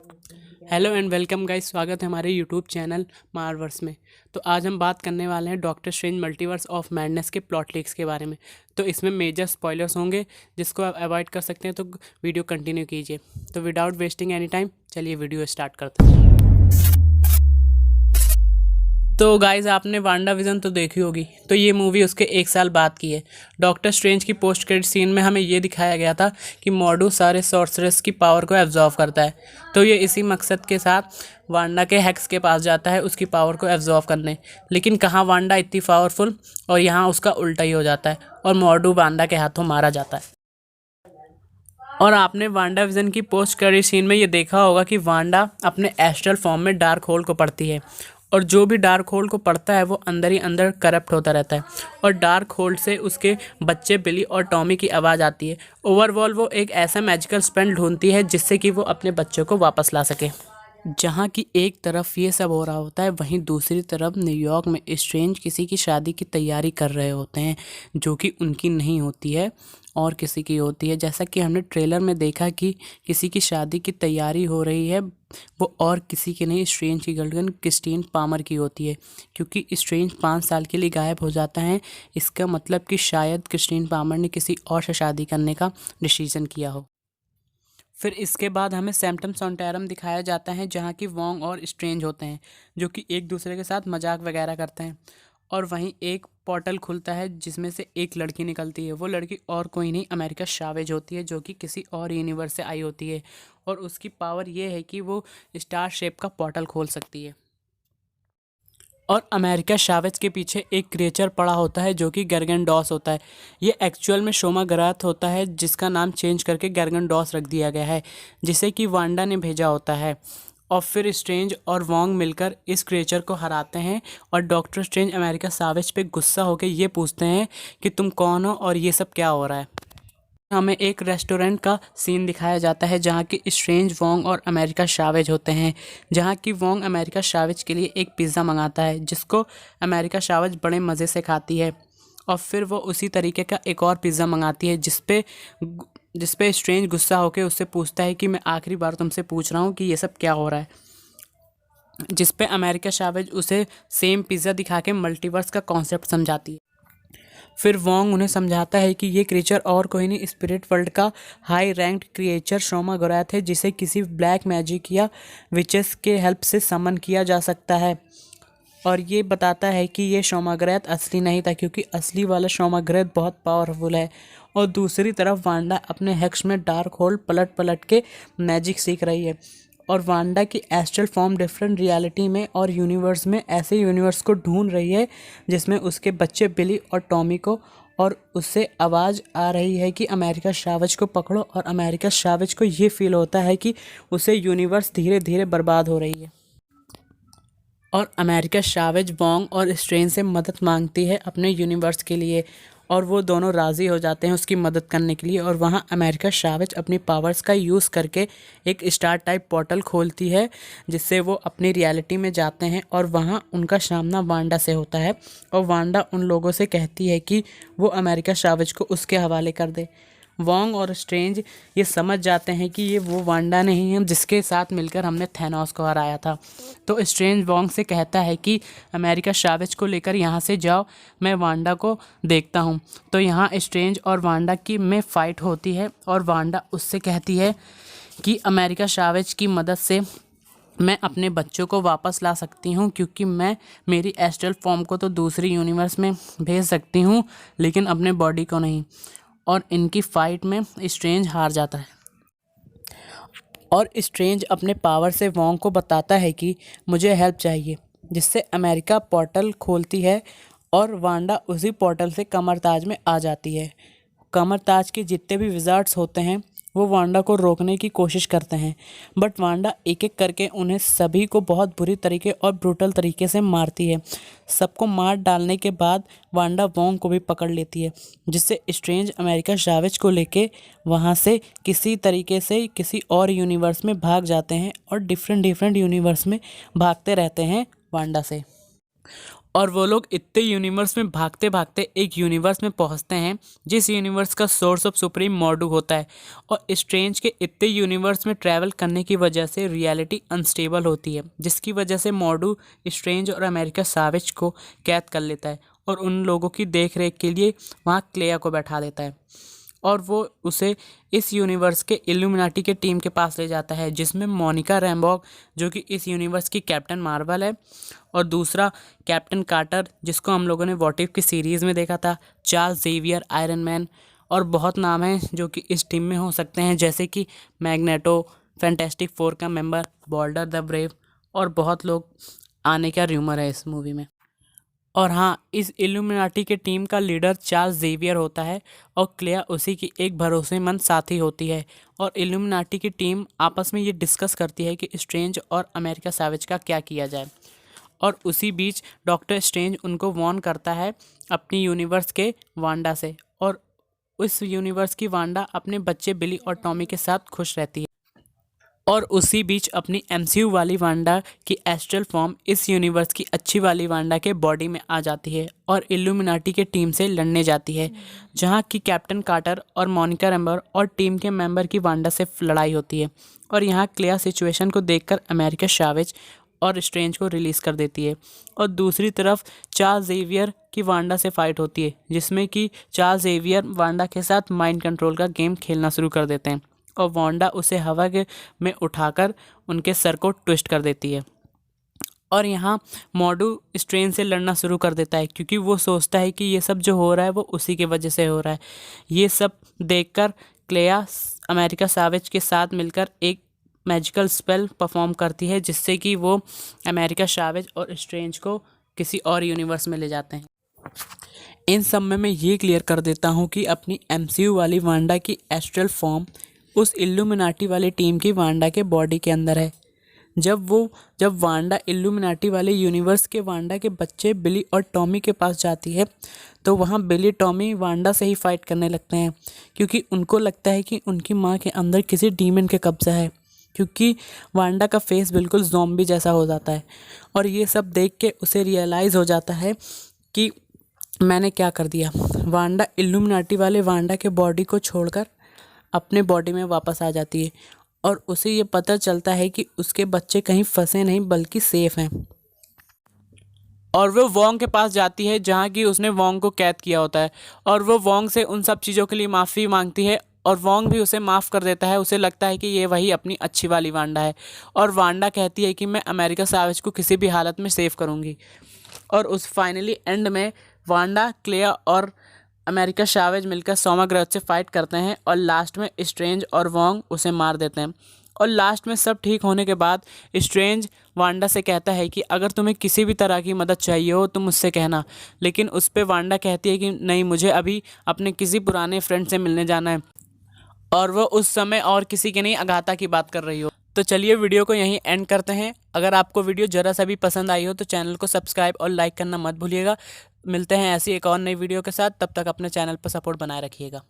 Hello and welcome guys, स्वागत है हमारे यूट्यूब चैनल मार्वर्स में। तो आज हम बात करने वाले हैं doctor strange multiverse of madness के प्लॉट लीक्स के बारे में। तो इसमें मेजर स्पॉयलर्स होंगे जिसको आप अवॉइड कर सकते हैं, तो वीडियो कंटिन्यू कीजिए। तो विदाउट वेस्टिंग एनी टाइम चलिए वीडियो स्टार्ट करते हैं। तो गाइज आपने वांडा विजन तो देखी होगी। तो ये मूवी उसके 1 साल बाद की है। डॉक्टर स्ट्रेंज की पोस्ट क्रेडिट सीन में हमें ये दिखाया गया था कि मॉर्डू सारे सॉर्सरर्स की पावर को एब्जॉर्व करता है। तो ये इसी मकसद के साथ वांडा के हेक्स के पास जाता है उसकी पावर को एब्जॉर्व करने। लेकिन कहाँ वांडा इतनी पावरफुल, और यहाँ उसका उल्टा ही हो जाता है और मॉर्डू वांडा के हाथों मारा जाता है। और आपने वांडा विजन की पोस्ट क्रेडिट सीन में ये देखा होगा कि वांडा अपने एस्ट्रल फॉर्म में डार्क होल को पढ़ती है, और जो भी डार्क होल को पढ़ता है वो अंदर ही अंदर करप्ट होता रहता है। और डार्क होल से उसके बच्चे बिली और टॉमी की आवाज़ आती है। ओवरऑल वो एक ऐसा मैजिकल स्पेल ढूंढती है जिससे कि वो अपने बच्चों को वापस ला सके। जहाँ की एक तरफ ये सब हो रहा होता है, वहीं दूसरी तरफ न्यूयॉर्क में स्ट्रेंज किसी की शादी की तैयारी कर रहे होते हैं, जो कि उनकी नहीं होती है और किसी की होती है। जैसा कि हमने ट्रेलर में देखा कि किसी की शादी की तैयारी हो रही है, वो और किसी की नहीं, स्ट्रेंज की गर्लफ्रेंड क्रिस्टीन पामर की होती है। क्योंकि स्ट्रेंज 5 साल के लिए गायब हो जाता है, इसका मतलब कि शायद क्रिस्टीन पामर ने किसी और से शादी करने का डिसीजन किया हो। फिर इसके बाद हमें सैम्पटम सॉन्टेरम दिखाया जाता है, जहाँ की वोंग और स्ट्रेंज होते हैं, जो कि एक दूसरे के साथ मजाक वगैरह करते हैं। और वहीं एक पोर्टल खुलता है जिसमें से एक लड़की निकलती है। वो लड़की और कोई नहीं, अमेरिका शावेज होती है, जो कि किसी और यूनिवर्स से आई होती है। और उसकी पावर ये है कि वो स्टार शेप का पोर्टल खोल सकती है। और अमेरिका शावेज के पीछे एक क्रिएचर पड़ा होता है जो कि गैरगन-डॉस होता है। ये एक्चुअल में शोमागराथ होता है, जिसका नाम चेंज करके गैरगन-डॉस रख दिया गया है, जिसे कि वांडा ने भेजा होता है। और फिर स्ट्रेंज और वोंग मिलकर इस क्रिएचर को हराते हैं। और डॉक्टर स्ट्रेंज अमेरिका शावेज पे गुस्सा होकर ये पूछते हैं कि तुम कौन हो और ये सब क्या हो रहा है। हमें एक रेस्टोरेंट का सीन दिखाया जाता है जहाँ की स्ट्रेंज, वोंग और अमेरिका शावेज होते हैं। जहाँ की वोंग अमेरिका शावेज के लिए एक पिज़्ज़ा मंगाता है, जिसको अमेरिका शावेज बड़े मज़े से खाती है। और फिर वो उसी तरीके का एक और पिज़्ज़ा मंगाती है, जिस पे स्ट्रेंज गुस्सा होकर उससे पूछता है कि मैं आखिरी बार तुमसे पूछ रहा हूँ कि ये सब क्या हो रहा है। जिस पे अमेरिका शावेज उसे सेम पिज़्ज़ा दिखा के मल्टीवर्स का कॉन्सेप्ट समझाती है। फिर वोंग उन्हें समझाता है कि ये क्रिएचर और कोई नहीं, स्पिरिट वर्ल्ड का हाई रैंक्ड क्रिएचर शोमागोराथ है, जिसे किसी ब्लैक मैजिक या विचेस के हेल्प से समन किया जा सकता है। और ये बताता है कि ये शोमागोराथ असली नहीं था, क्योंकि असली वाला शोमागोराथ बहुत पावरफुल है। और दूसरी तरफ वांडा अपने हेक्स में डार्क होल पलट पलट के मैजिक सीख रही है। और वांडा की एस्ट्रल फॉर्म डिफरेंट रियलिटी में और यूनिवर्स में ऐसे यूनिवर्स को ढूंढ रही है जिसमें उसके बच्चे बिली और टॉमी को, और उससे आवाज़ आ रही है कि अमेरिका शावेज को पकड़ो। और अमेरिका शावेज को ये फील होता है कि उसे यूनिवर्स धीरे धीरे बर्बाद हो रही है। और अमेरिका शावेज वोंग और स्ट्रेन से मदद मांगती है अपने यूनिवर्स के लिए, और वो दोनों राज़ी हो जाते हैं उसकी मदद करने के लिए। और वहाँ अमेरिका शावेज अपनी पावर्स का यूज़ करके एक स्टार टाइप पोर्टल खोलती है, जिससे वो अपनी रियलिटी में जाते हैं। और वहाँ उनका सामना वांडा से होता है, और वांडा उन लोगों से कहती है कि वो अमेरिका शावेज को उसके हवाले कर दे। वोंग और स्ट्रेंज ये समझ जाते हैं कि ये वो वांडा नहीं है जिसके साथ मिलकर हमने थैनोस को हराया था। तो स्ट्रेंज वोंग से कहता है कि अमेरिका शावेज को लेकर यहाँ से जाओ, मैं वांडा को देखता हूँ। तो यहाँ स्ट्रेंज और वांडा की में फ़ाइट होती है, और वांडा उससे कहती है कि अमेरिका शावेज की मदद से मैं अपने बच्चों को वापस ला सकती हूँ, क्योंकि मैं मेरी एस्ट्रल फॉर्म को तो दूसरी यूनिवर्स में भेज सकती हूँ, लेकिन अपने बॉडी को नहीं। और इनकी फ़ाइट में स्ट्रेंज हार जाता है। और स्ट्रेंज अपने पावर से वोंग को बताता है कि मुझे हेल्प चाहिए, जिससे अमेरिका पोर्टल खोलती है। और वांडा उसी पोर्टल से कमरताज में आ जाती है। कमरताज के जितने भी विज़ार्ड्स होते हैं वो वांडा को रोकने की कोशिश करते हैं, बट वांडा एक एक करके उन्हें सभी को बहुत बुरी तरीके और ब्रूटल तरीके से मारती है। सबको मार डालने के बाद वांडा वोंग को भी पकड़ लेती है, जिससे स्ट्रेंज अमेरिका शावेज को लेके वहाँ से किसी तरीके से किसी और यूनिवर्स में भाग जाते हैं, और डिफरेंट डिफरेंट यूनिवर्स में भागते रहते हैं वांडा से। और वो लोग इतने यूनिवर्स में भागते भागते एक यूनिवर्स में पहुंचते हैं जिस यूनिवर्स का सोर्स ऑफ सुप्रीम मॉर्डू होता है। और स्ट्रेंज के इतने यूनिवर्स में ट्रैवल करने की वजह से रियलिटी अनस्टेबल होती है, जिसकी वजह से मॉर्डू स्ट्रेंज और अमेरिका सावेज को कैद कर लेता है और उन लोगों की देख रेख के लिए वहाँ क्लेया को बैठा देता है। और वो उसे इस यूनिवर्स के इल्यूमिनाटी के टीम के पास ले जाता है, जिसमें मोनिका रैम्बॉग जो कि इस यूनिवर्स की कैप्टन मार्वल है, और दूसरा कैप्टन कार्टर जिसको हम लोगों ने व्हाट इफ की सीरीज़ में देखा था, चार्ल्स जेवियर आयरन मैन, और बहुत नाम हैं जो कि इस टीम में हो सकते हैं, जैसे कि मैग्नेटो, फैंटास्टिक फोर का मेंबर बॉल्डर द ब्रेव, और बहुत लोग आने का र्यूमर है इस मूवी में। और हाँ, इस इल्यूमिनाटी के टीम का लीडर चार्ल्स जेवियर होता है और क्लेया उसी की एक भरोसेमंद साथी होती है। और इल्यूमिनाटी की टीम आपस में ये डिस्कस करती है कि स्ट्रेंज और अमेरिका सैवेज का क्या किया जाए। और उसी बीच डॉक्टर स्ट्रेंज उनको वार्न करता है अपनी यूनिवर्स के वांडा से, और उस यूनिवर्स की वांडा अपने बच्चे बिली और टॉमी के साथ खुश रहती है। और उसी बीच अपनी एमसीयू वाली वांडा की एस्ट्रल फॉर्म इस यूनिवर्स की अच्छी वाली वांडा के बॉडी में आ जाती है और इल्यूमिनाटी के टीम से लड़ने जाती है, जहां की कैप्टन कार्टर और मोनिका रैम्बर और टीम के मेंबर की वांडा से लड़ाई होती है। और यहां क्लेया सिचुएशन को देखकर अमेरिका सावेज और स्ट्रेंज को रिलीज़ कर देती है। और दूसरी तरफ चार्ल्स जेवियर की वांडा से फाइट होती है, जिसमें कि चार्ल्स जेवियर वांडा के साथ माइंड कंट्रोल का गेम खेलना शुरू कर देते हैं और वांडा उसे हवा के में उठाकर उनके सर को ट्विस्ट कर देती है। और यहाँ मॉर्डू स्ट्रेंज से लड़ना शुरू कर देता है, क्योंकि वो सोचता है कि ये सब जो हो रहा है वो उसी की वजह से हो रहा है। ये सब देखकर क्लेया अमेरिका सावेज के साथ मिलकर एक मैजिकल स्पेल परफॉर्म करती है, जिससे कि वो अमेरिका सावेज और स्ट्रेंज को किसी और यूनिवर्स में ले जाते हैं। इन सब में मैं ये क्लियर कर देता हूँ कि अपनी एमसीयू वाली वांडा की एस्ट्रल फॉर्म उस इल्यूमिनाटी वाली टीम की वांडा के बॉडी के अंदर है। जब वांडा इल्यूमिनाटी वाले यूनिवर्स के वांडा के बच्चे बिली और टॉमी के पास जाती है, तो वहाँ बिली टॉमी वांडा से ही फाइट करने लगते हैं, क्योंकि उनको लगता है कि उनकी माँ के अंदर किसी डीमन के कब्जा है, क्योंकि वांडा का फेस बिल्कुल ज़ॉम्बी जैसा हो जाता है। और ये सब देख के उसे रियलाइज़ हो जाता है कि मैंने क्या कर दिया। वांडा इल्यूमिनाटी वाले वांडा के बॉडी को छोड़कर अपने बॉडी में वापस आ जाती है, और उसे ये पता चलता है कि उसके बच्चे कहीं फंसे नहीं बल्कि सेफ हैं। और वो वोंग के पास जाती है, जहाँ की उसने वोंग को कैद किया होता है, और वो वोंग से उन सब चीज़ों के लिए माफ़ी मांगती है, और वोंग भी उसे माफ़ कर देता है। उसे लगता है कि ये वही अपनी अच्छी वाली वांडा है, और वांडा कहती है कि मैं अमेरिका सावेज को किसी भी हालत में सेव करूँगी। और उस फाइनली एंड में वांडा, क्लेया और अमेरिका सावेज मिलकर सोमा ग्रह से फाइट करते हैं, और लास्ट में स्ट्रेंज और वोंग उसे मार देते हैं। और लास्ट में सब ठीक होने के बाद स्ट्रेंज वांडा से कहता है कि अगर तुम्हें किसी भी तरह की मदद चाहिए हो तो मुझसे कहना। लेकिन उस पर वांडा कहती है कि नहीं, मुझे अभी अपने किसी पुराने फ्रेंड से मिलने जाना है, और वो उस समय और किसी के नहीं, अगाथा की बात कर रही हो। तो चलिए वीडियो को यहीं एंड करते हैं। अगर आपको वीडियो ज़रा सा भी पसंद आई हो तो चैनल को सब्सक्राइब और लाइक करना मत भूलिएगा। मिलते हैं ऐसी एक और नई वीडियो के साथ, तब तक अपने चैनल पर सपोर्ट बनाए रखिएगा।